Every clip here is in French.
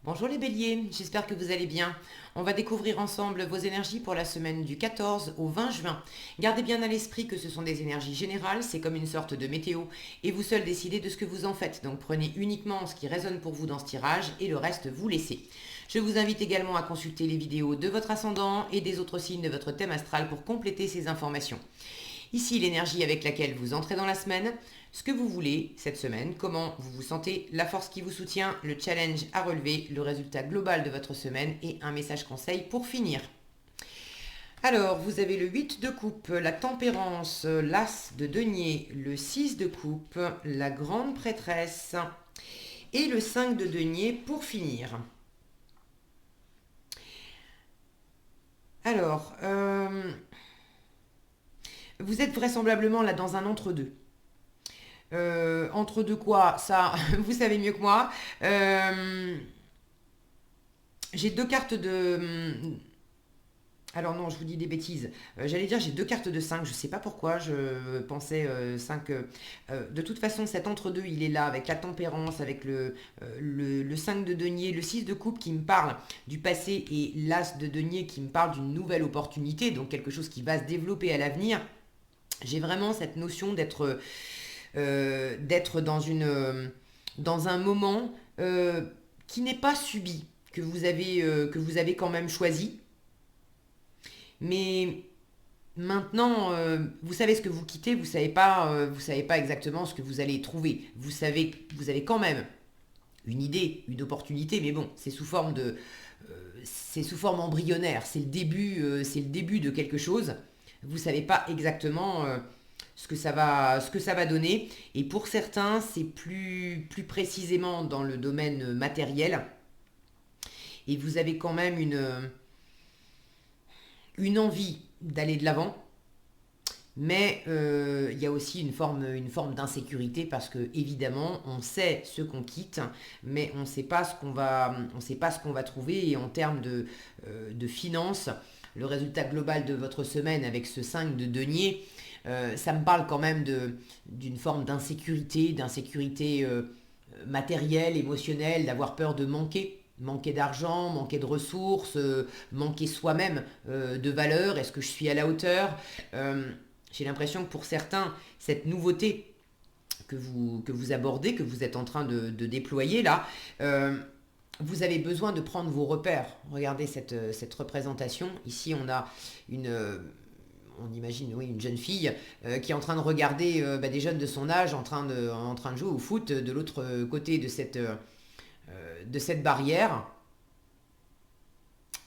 Bonjour les béliers, j'espère que vous allez bien. On va découvrir ensemble vos énergies pour la semaine du 14 au 20 juin. Gardez bien à l'esprit que ce sont des énergies générales, c'est comme une sorte de météo, et vous seuls décidez de ce que vous en faites. Donc prenez uniquement ce qui résonne pour vous dans ce tirage et le reste vous laissez. Je vous invite également à consulter les vidéos de votre ascendant et des autres signes de votre thème astral pour compléter ces informations. Ici, l'énergie avec laquelle vous entrez dans la semaine, ce que vous voulez cette semaine, comment vous vous sentez, la force qui vous soutient, le challenge à relever, le résultat global de votre semaine et un message conseil pour finir. Alors, vous avez le 8 de coupe, la tempérance, l'as de denier, le 6 de coupe, la grande prêtresse et le 5 de denier pour finir. Alors, vous êtes vraisemblablement là dans un entre-deux. Entre deux quoi, ça, vous savez mieux que moi. J'ai deux cartes de... Alors non, je vous dis des bêtises. J'allais dire j'ai deux cartes de 5. Je ne sais pas pourquoi, je pensais 5. De toute façon, cet entre-deux, il est là, avec la tempérance, avec le 5 de denier, le 6 de coupe qui me parle du passé et l'as de denier qui me parle d'une nouvelle opportunité, donc quelque chose qui va se développer à l'avenir. J'ai vraiment cette notion d'être dans un moment qui n'est pas subi, que vous avez quand même choisi. Mais maintenant, vous savez ce que vous quittez, vous savez pas exactement ce que vous allez trouver. Vous savez que vous avez quand même une idée, une opportunité, mais bon, c'est sous forme embryonnaire. C'est le début de quelque chose. Vous savez pas exactement ce que ça va donner. Et pour certains, c'est plus précisément dans le domaine matériel. Et vous avez quand même une envie d'aller de l'avant. Mais il y a aussi une forme d'insécurité parce que évidemment on sait ce qu'on quitte, mais on ne sait pas on sait pas ce qu'on va trouver. Et en termes de finances, le résultat global de votre semaine avec ce 5 de denier, ça me parle quand même d'une forme d'insécurité matérielle, émotionnelle, d'avoir peur de manquer d'argent, manquer de ressources, manquer soi-même de valeur. Est-ce que je suis à la hauteur? J'ai l'impression que pour certains, cette nouveauté que vous abordez, que vous êtes en train de déployer là, vous avez besoin de prendre vos repères. Regardez cette représentation. Ici, on a on imagine oui, une jeune fille qui est en train de regarder des jeunes de son âge en train de jouer au foot de l'autre côté de cette barrière.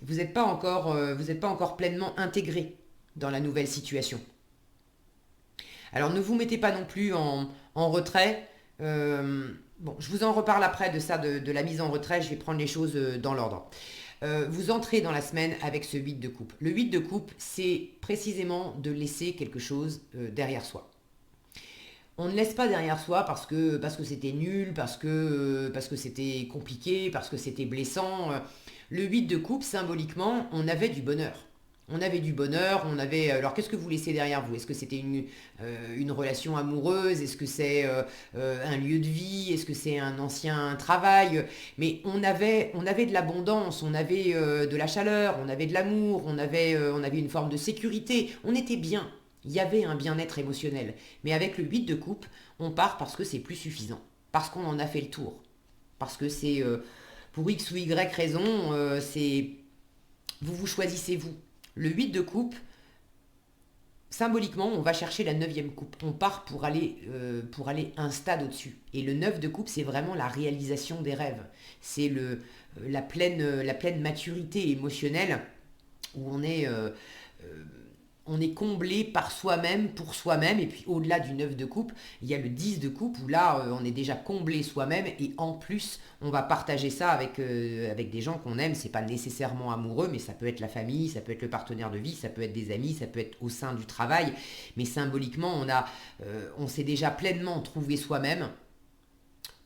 Vous n'êtes pas encore pleinement intégré dans la nouvelle situation. Alors ne vous mettez pas non plus en retrait. Bon, je vous en reparle après de ça, de la mise en retrait. Je vais prendre les choses dans l'ordre. Vous entrez dans la semaine avec ce 8 de coupe. Le 8 de coupe, c'est précisément de laisser quelque chose derrière soi. On ne laisse pas derrière soi parce que c'était nul, parce que c'était compliqué, parce que c'était blessant. Le 8 de coupe, symboliquement, on avait du bonheur. On avait du bonheur, on avait... Alors qu'est-ce que vous laissez derrière vous? Est-ce que c'était une relation amoureuse? Est-ce que c'est un lieu de vie? Est-ce que c'est un ancien travail? Mais on avait de l'abondance, on avait de la chaleur, on avait de l'amour, on avait une forme de sécurité. On était bien. Il y avait un bien-être émotionnel. Mais avec le 8 de coupe, on part parce que c'est plus suffisant. Parce qu'on en a fait le tour. Parce que c'est pour X ou Y raison, c'est vous choisissez vous. Le 8 de coupe, symboliquement, on va chercher la neuvième coupe. On part pour aller un stade au-dessus. Et le 9 de coupe, c'est vraiment la réalisation des rêves. C'est la pleine maturité émotionnelle où on est comblé par soi-même, pour soi-même. Et puis au-delà du 9 de coupe, il y a le 10 de coupe où là, on est déjà comblé soi-même. Et en plus, on va partager ça avec des gens qu'on aime. C'est pas nécessairement amoureux, mais ça peut être la famille, ça peut être le partenaire de vie, ça peut être des amis, ça peut être au sein du travail. Mais symboliquement, on s'est déjà pleinement trouvé soi-même.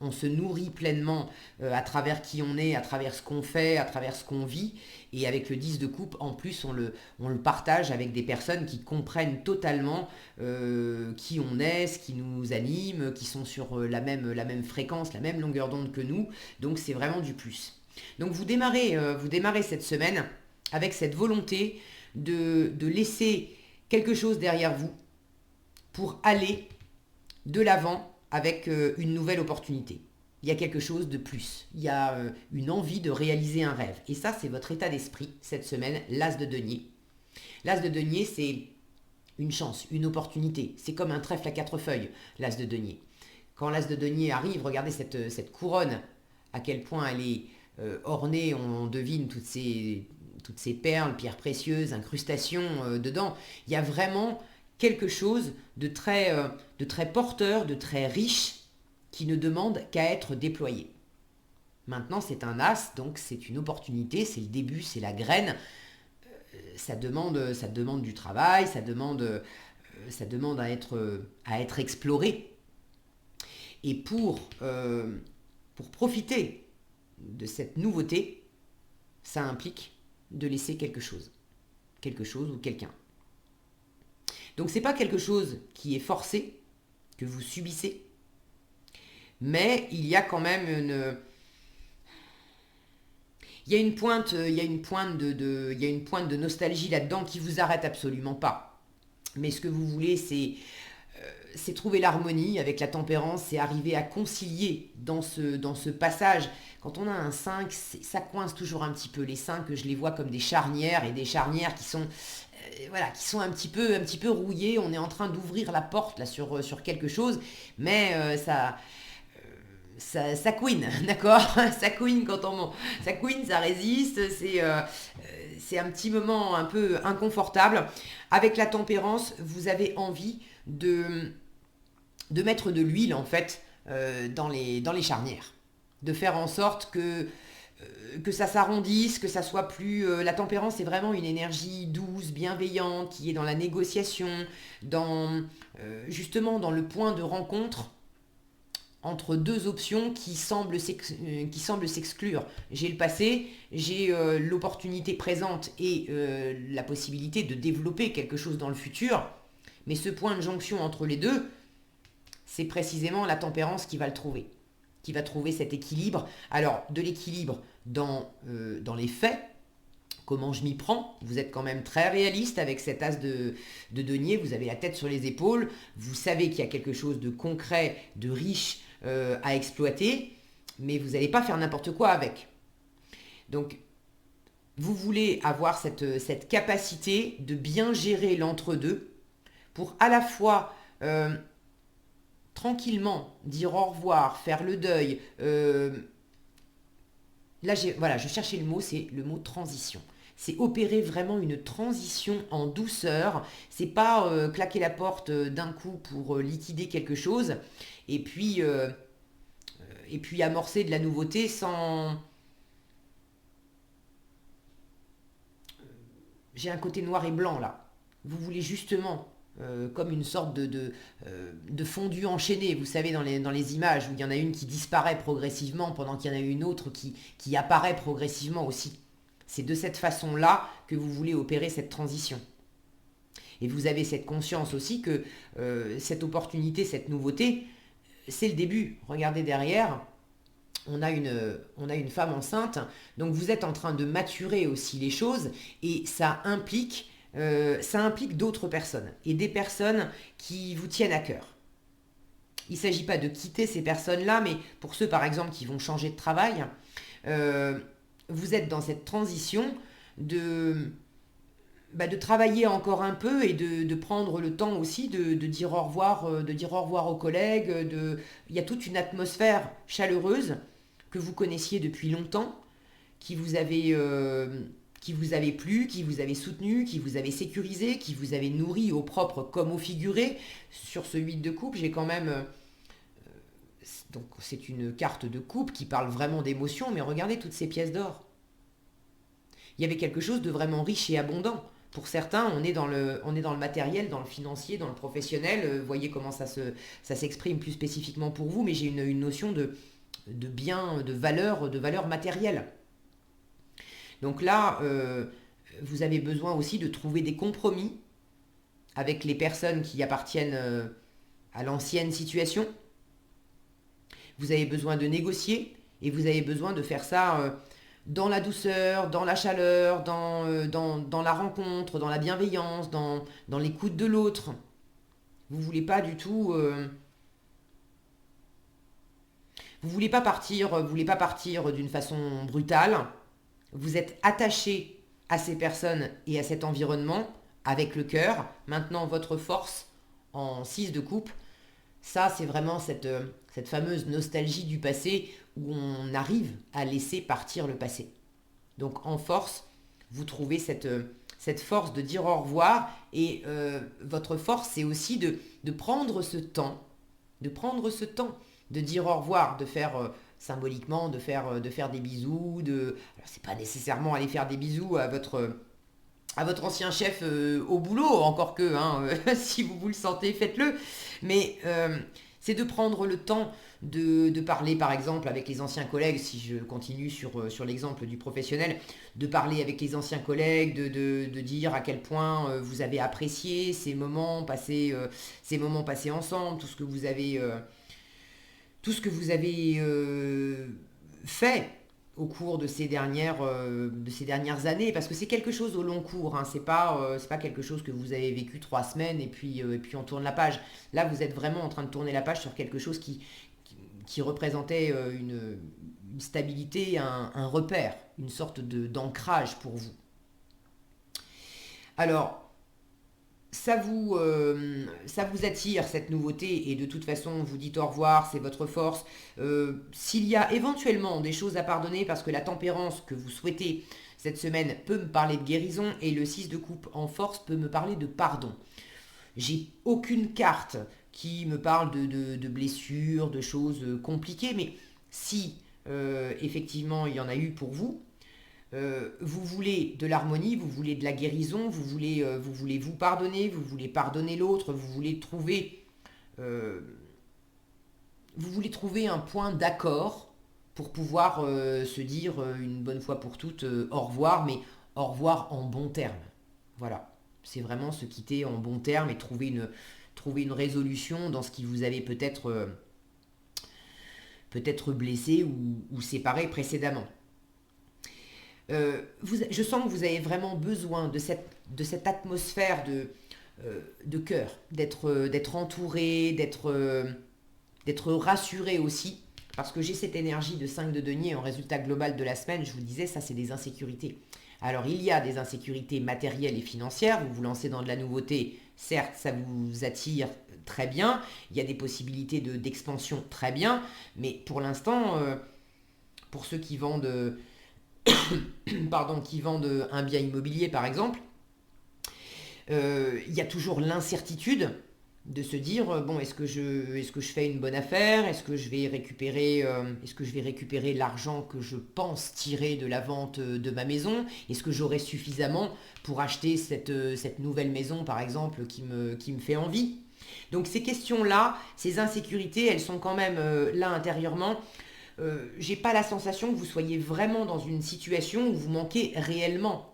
On se nourrit pleinement à travers qui on est, à travers ce qu'on fait, à travers ce qu'on vit. Et avec le 10 de coupe, en plus, on le partage avec des personnes qui comprennent totalement qui on est, ce qui nous anime, qui sont sur la même fréquence, la même longueur d'onde que nous. Donc c'est vraiment du plus. Donc vous démarrez cette semaine avec cette volonté de laisser quelque chose derrière vous pour aller de l'avant avec une nouvelle opportunité. Il y a quelque chose de plus. Il y a une envie de réaliser un rêve. Et ça, c'est votre état d'esprit cette semaine, l'as de denier. L'as de denier, c'est une chance, une opportunité. C'est comme un trèfle à 4 feuilles, l'as de denier. Quand l'as de denier arrive, regardez cette couronne, à quel point elle est ornée, on devine toutes ces perles, pierres précieuses, incrustations dedans. Il y a vraiment quelque chose de très porteur, de très riche, qui ne demande qu'à être déployé. Maintenant, c'est un as, donc c'est une opportunité, c'est le début, c'est la graine. Ça demande du travail, ça demande à être exploré. Et pour profiter de cette nouveauté, ça implique de laisser quelque chose ou quelqu'un. Donc c'est pas quelque chose qui est forcé, que vous subissez, mais il y a quand même il y a une pointe de nostalgie là-dedans qui vous arrête absolument pas. Mais ce que vous voulez, c'est trouver l'harmonie avec la tempérance, c'est arriver à concilier dans ce passage. Quand on a un 5, ça coince toujours un petit peu. Les 5, je les vois comme des charnières, et des charnières qui sont un petit peu rouillées. On est en train d'ouvrir la porte là sur quelque chose, mais ça couine, d'accord. Ça couine quand on monte. Ça couine, ça résiste, c'est un petit moment un peu inconfortable. Avec la tempérance, vous avez envie de mettre de l'huile en fait dans les charnières. De faire en sorte que ça s'arrondisse, que ça soit plus... la tempérance est vraiment une énergie douce, bienveillante, qui est dans la négociation, justement dans le point de rencontre entre deux options qui semblent s'exclure. J'ai le passé, j'ai l'opportunité présente et la possibilité de développer quelque chose dans le futur, mais ce point de jonction entre les deux, c'est précisément la tempérance qui va le trouver, qui va trouver cet équilibre. Alors, de l'équilibre dans les faits, comment je m'y prends? Vous êtes quand même très réaliste avec cet as de denier, vous avez la tête sur les épaules, vous savez qu'il y a quelque chose de concret, de riche à exploiter, mais vous n'allez pas faire n'importe quoi avec. Donc, vous voulez avoir cette capacité de bien gérer l'entre-deux pour à la fois tranquillement dire au revoir, faire le deuil. Là, je cherchais le mot, c'est le mot transition. C'est opérer vraiment une transition en douceur. C'est pas claquer la porte d'un coup pour liquider quelque chose et puis amorcer de la nouveauté sans... J'ai un côté noir et blanc là. Vous voulez justement comme une sorte de fondu enchaîné, vous savez, dans les images, où il y en a une qui disparaît progressivement pendant qu'il y en a une autre qui apparaît progressivement aussi. C'est de cette façon-là que vous voulez opérer cette transition. Et vous avez cette conscience aussi que cette opportunité, cette nouveauté, c'est le début. Regardez derrière, on a une femme enceinte, donc vous êtes en train de maturer aussi les choses, et ça implique d'autres personnes, et des personnes qui vous tiennent à cœur. Il ne s'agit pas de quitter ces personnes-là, mais pour ceux par exemple qui vont changer de travail, vous êtes dans cette transition de travailler encore un peu et de prendre le temps aussi de dire au revoir aux collègues. Il y a toute une atmosphère chaleureuse que vous connaissiez depuis longtemps, qui vous avait plu, qui vous avait soutenu, qui vous avait sécurisé, qui vous avait nourri au propre comme au figuré. Sur ce 8 de coupe, j'ai quand même... donc c'est une carte de coupe qui parle vraiment d'émotion, mais regardez toutes ces pièces d'or. Il y avait quelque chose de vraiment riche et abondant. Pour certains, on est dans le matériel, dans le financier, dans le professionnel. Voyez comment ça s'exprime plus spécifiquement pour vous, mais j'ai une notion de bien, de valeur matérielle. Donc là, vous avez besoin aussi de trouver des compromis avec les personnes qui appartiennent à l'ancienne situation. Vous avez besoin de négocier et vous avez besoin de faire ça dans la douceur, dans la chaleur, dans la rencontre, dans la bienveillance, dans l'écoute de l'autre. Vous voulez pas du tout... vous voulez pas partir d'une façon brutale. Vous êtes attaché à ces personnes et à cet environnement avec le cœur. Maintenant, votre force en 6 de coupe, ça, c'est vraiment cette fameuse nostalgie du passé où on arrive à laisser partir le passé. Donc, en force, vous trouvez cette force de dire au revoir. Et votre force, c'est aussi de prendre ce temps, de dire au revoir, de faire symboliquement, de faire des bisous. Alors, c'est pas nécessairement aller faire des bisous à votre ancien chef au boulot, encore que, hein, si vous le sentez, faites-le. Mais c'est de prendre le temps de parler, par exemple, avec les anciens collègues, si je continue sur l'exemple du professionnel, de parler avec les anciens collègues, de dire à quel point vous avez apprécié ces moments passés ensemble, tout ce que vous avez fait au cours de ces dernières années, parce que c'est quelque chose au long cours, hein, c'est pas quelque chose que vous avez vécu 3 semaines et puis on tourne la page. Là, vous êtes vraiment en train de tourner la page sur quelque chose qui représentait une stabilité, un repère, une sorte d'ancrage pour vous. Alors, ça vous attire cette nouveauté et de toute façon vous dites au revoir, c'est votre force. S'il y a éventuellement des choses à pardonner parce que la tempérance que vous souhaitez cette semaine peut me parler de guérison et le 6 de coupe en force peut me parler de pardon. J'ai aucune carte qui me parle de blessures, de choses compliquées, mais si effectivement il y en a eu pour vous, vous voulez de l'harmonie, vous voulez de la guérison, vous voulez vous pardonner, vous voulez pardonner l'autre, euh, vous voulez trouver un point d'accord pour pouvoir se dire une bonne fois pour toutes au revoir, mais au revoir en bons termes. Voilà, c'est vraiment se quitter en bons termes et trouver une résolution dans ce qui vous avait peut-être blessé ou séparé précédemment. Je sens que vous avez vraiment besoin de cette atmosphère de cœur, d'être entouré, d'être rassuré aussi, parce que j'ai cette énergie de 5 de denier en résultat global de la semaine, je vous disais, ça c'est des insécurités. Alors il y a des insécurités matérielles et financières, vous vous lancez dans de la nouveauté, certes ça vous attire très bien, il y a des possibilités d'expansion très bien, mais pour l'instant, pour ceux qui vendent qui vendent un bien immobilier par exemple, il y a toujours l'incertitude de se dire bon, est-ce que je fais une bonne affaire, est-ce que je vais récupérer l'argent que je pense tirer de la vente de ma maison, est-ce que j'aurai suffisamment pour acheter cette nouvelle maison par exemple qui me fait envie. Donc ces questions-là, ces insécurités, elles sont quand même là intérieurement. J'ai pas la sensation que vous soyez vraiment dans une situation où vous manquez réellement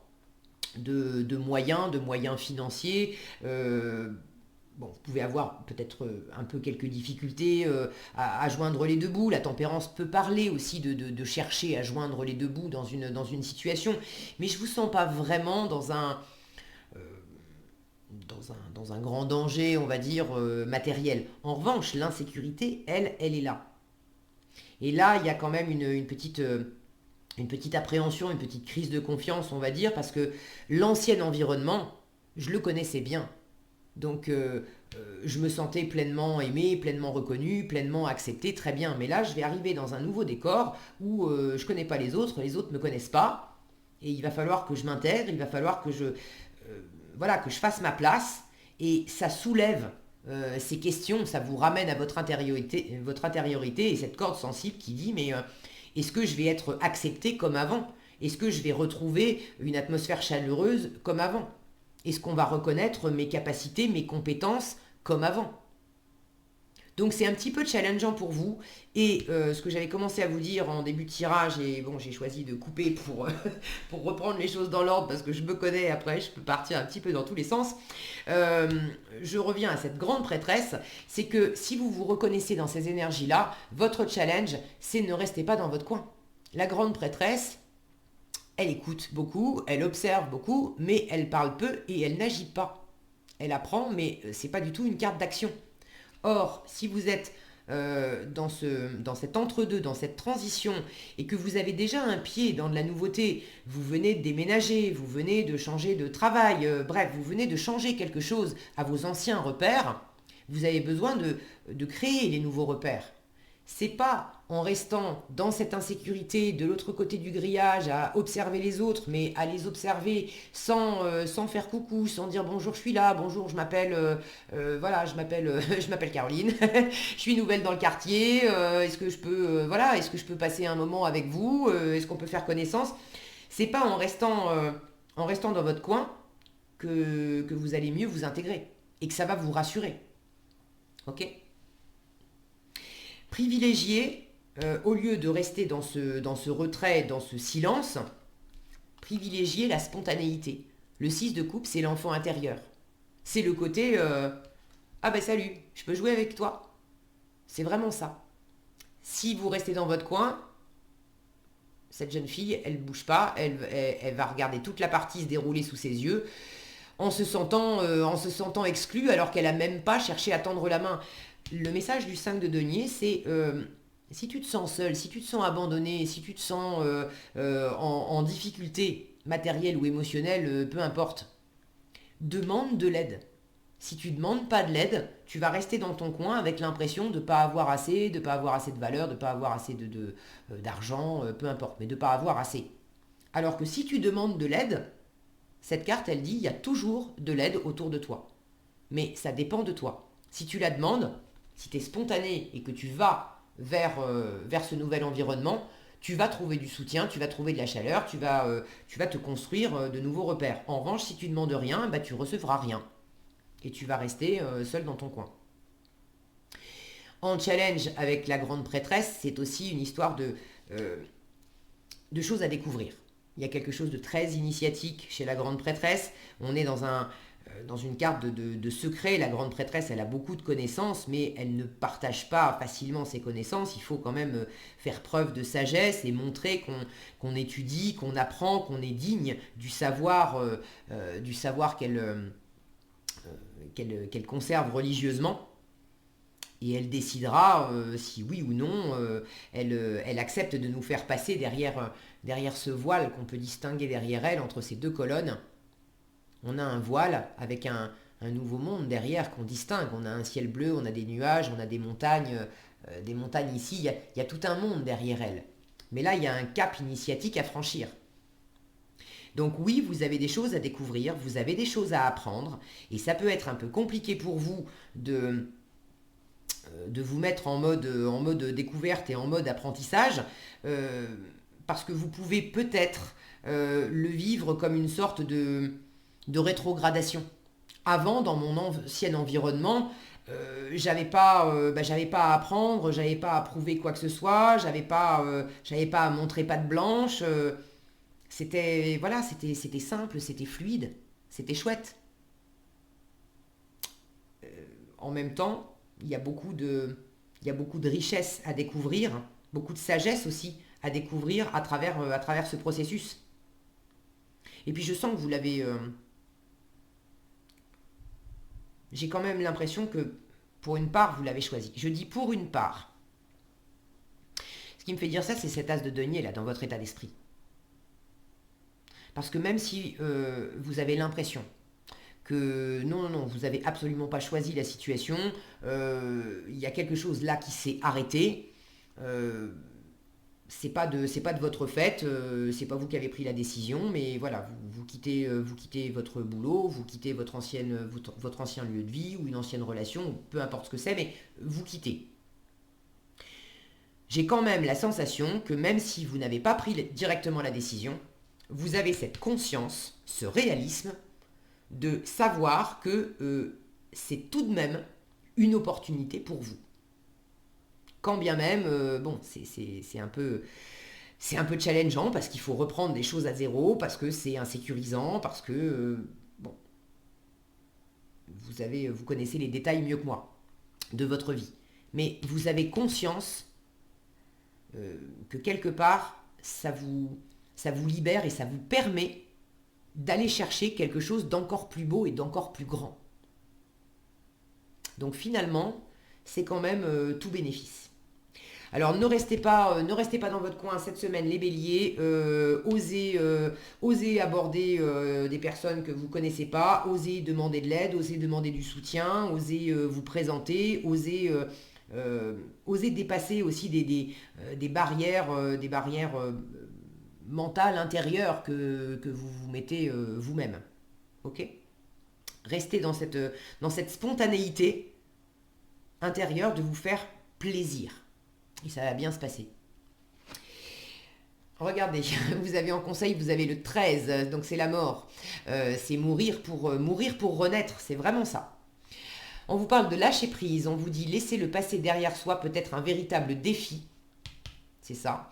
de moyens financiers. Bon, vous pouvez avoir peut-être un peu quelques difficultés à joindre les deux bouts. La tempérance peut parler aussi de chercher à joindre les deux bouts dans une situation. Mais je ne vous sens pas vraiment euh, dans un grand danger, on va dire, matériel. En revanche, l'insécurité, elle est là. Et là, il y a quand même une petite appréhension, une petite crise de confiance, on va dire, parce que l'ancien environnement, je le connaissais bien. Donc, je me sentais pleinement aimé, pleinement reconnu, pleinement accepté, très bien. Mais là, je vais arriver dans un nouveau décor où je ne connais pas les autres ne me connaissent pas. Et il va falloir que je m'intègre, il va falloir que que je fasse ma place. Et ça soulève ces questions, ça vous ramène à votre intériorité et cette corde sensible qui dit mais est-ce que je vais être accepté comme avant? Est-ce que je vais retrouver une atmosphère chaleureuse comme avant? Est-ce qu'on va reconnaître mes capacités, mes compétences comme avant? Donc c'est un petit peu challengeant pour vous. Et ce que j'avais commencé à vous dire en début de tirage, et bon, j'ai choisi de couper pour reprendre les choses dans l'ordre parce que je me connais, après je peux partir un petit peu dans tous les sens. Je reviens à cette grande prêtresse, c'est que si vous vous reconnaissez dans ces énergies-là, votre challenge, c'est ne restez pas dans votre coin. La grande prêtresse, Elle écoute beaucoup, elle observe beaucoup, mais elle parle peu et elle n'agit pas. Elle apprend, mais c'est pas du tout une carte d'action. Or, si vous êtes dans cet entre-deux, dans cette transition, et que vous avez déjà un pied dans de la nouveauté, vous venez de déménager, vous venez de changer de travail, bref, vous venez de changer quelque chose à vos anciens repères, vous avez besoin de créer les nouveaux repères. C'est pas en restant dans cette insécurité de l'autre côté du grillage à observer les autres, mais à les observer sans faire coucou, sans dire bonjour, je suis là, bonjour, je m'appelle, voilà, je m'appelle Caroline, je suis nouvelle dans le quartier, est-ce que je peux, voilà, est-ce que je peux passer un moment avec vous, est-ce qu'on peut faire connaissance. C'est pas en restant dans votre coin que vous allez mieux vous intégrer et que ça va vous rassurer, ok. Privilégier, au lieu de rester dans ce retrait, dans ce silence, privilégier la spontanéité. Le 6 de coupe, c'est l'enfant intérieur. C'est le côté ah ben salut, je peux jouer avec toi. C'est vraiment ça. Si vous restez dans votre coin, cette jeune fille, elle ne bouge pas, elle va regarder toute la partie se dérouler sous ses yeux en se sentant exclue alors qu'elle n'a même pas cherché à tendre la main. Le message du 5 de denier, c'est si tu te sens seul, si tu te sens abandonné, si tu te sens en difficulté matérielle ou émotionnelle, peu importe, demande de l'aide. Si tu ne demandes pas de l'aide, tu vas rester dans ton coin avec l'impression de ne pas avoir assez, de ne pas avoir assez de valeur, de ne pas avoir assez d'argent, peu importe, mais de ne pas avoir assez. Alors que si tu demandes de l'aide, cette carte, elle dit, il y a toujours de l'aide autour de toi. Mais ça dépend de toi. Si tu la demandes, si tu es spontané et que tu vas vers ce nouvel environnement, tu vas trouver du soutien, tu vas trouver de la chaleur, tu vas te construire de nouveaux repères. En revanche, si tu ne demandes rien, bah, tu ne recevras rien. Et tu vas rester seul dans ton coin. En challenge avec la grande prêtresse, c'est aussi une histoire de choses à découvrir. Il y a quelque chose de très initiatique chez la grande prêtresse. On est dans une carte de secret. La grande prêtresse, elle a beaucoup de connaissances, mais elle ne partage pas facilement ses connaissances. Il faut quand même faire preuve de sagesse et montrer qu'on étudie, qu'on apprend, qu'on est digne du savoir qu'elle conserve religieusement. Et elle décidera si oui ou non elle accepte de nous faire passer derrière ce voile qu'on peut distinguer derrière elle, entre ces deux colonnes. On a un voile avec un nouveau monde derrière qu'on distingue. On a un ciel bleu, on a des nuages, on a des montagnes ici. Il y a tout un monde derrière elle. Mais là, il y a un cap initiatique à franchir. Donc oui, vous avez des choses à découvrir, vous avez des choses à apprendre, et ça peut être un peu compliqué pour vous de vous mettre en mode découverte et en mode apprentissage, parce que vous pouvez peut-être le vivre comme une sorte de rétrogradation. Avant, dans mon ancien environnement, j'avais pas à apprendre, j'avais pas à prouver quoi que ce soit, j'avais pas à montrer patte blanche. C'était simple, c'était fluide, c'était chouette. En même temps, il y a beaucoup de richesse à découvrir, beaucoup de sagesse aussi à découvrir à travers ce processus. Et puis je sens que vous l'avez... j'ai quand même l'impression que pour une part, vous l'avez choisi. Je dis pour une part. Ce qui me fait dire ça, c'est cet as de denier là, dans votre état d'esprit. Parce que même si vous avez l'impression que non, vous n'avez absolument pas choisi la situation, il y a quelque chose là qui s'est arrêté, c'est pas de votre fait, c'est pas vous qui avez pris la décision, mais voilà, vous quittez votre boulot, vous quittez votre ancien lieu de vie ou une ancienne relation, peu importe ce que c'est, mais vous quittez. J'ai quand même la sensation que même si vous n'avez pas pris directement la décision, vous avez cette conscience, ce réalisme de savoir que c'est tout de même une opportunité pour vous. Quand bien même, bon, c'est un peu challengeant parce qu'il faut reprendre des choses à zéro, parce que c'est insécurisant, parce que, bon, vous connaissez les détails mieux que moi de votre vie. Mais vous avez conscience que quelque part, ça vous libère et ça vous permet d'aller chercher quelque chose d'encore plus beau et d'encore plus grand. Donc finalement, c'est quand même tout bénéfice. Alors ne restez pas dans votre coin cette semaine les béliers, osez aborder des personnes que vous ne connaissez pas, osez demander de l'aide, osez demander du soutien, osez vous présenter, osez dépasser aussi des barrières, mentales intérieures que vous vous mettez vous-même. Ok ? Restez dans cette spontanéité intérieure de vous faire plaisir. Et ça va bien se passer. Regardez, vous avez en conseil, vous avez le 13, donc c'est la mort. C'est mourir pour renaître, c'est vraiment ça. On vous parle de lâcher prise, on vous dit laisser le passé derrière soi peut être un véritable défi. C'est ça.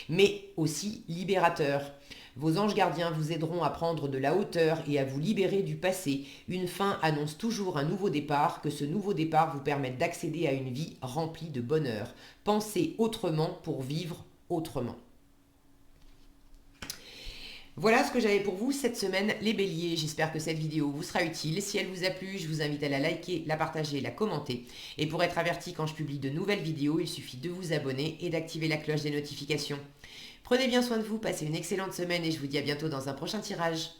Mais aussi libérateur. Vos anges gardiens vous aideront à prendre de la hauteur et à vous libérer du passé. Une fin annonce toujours un nouveau départ, que ce nouveau départ vous permette d'accéder à une vie remplie de bonheur. Pensez autrement pour vivre autrement. Voilà ce que j'avais pour vous cette semaine, les béliers. J'espère que cette vidéo vous sera utile. Si elle vous a plu, je vous invite à la liker, la partager, la commenter. Et pour être averti quand je publie de nouvelles vidéos, il suffit de vous abonner et d'activer la cloche des notifications. Prenez bien soin de vous, passez une excellente semaine et je vous dis à bientôt dans un prochain tirage.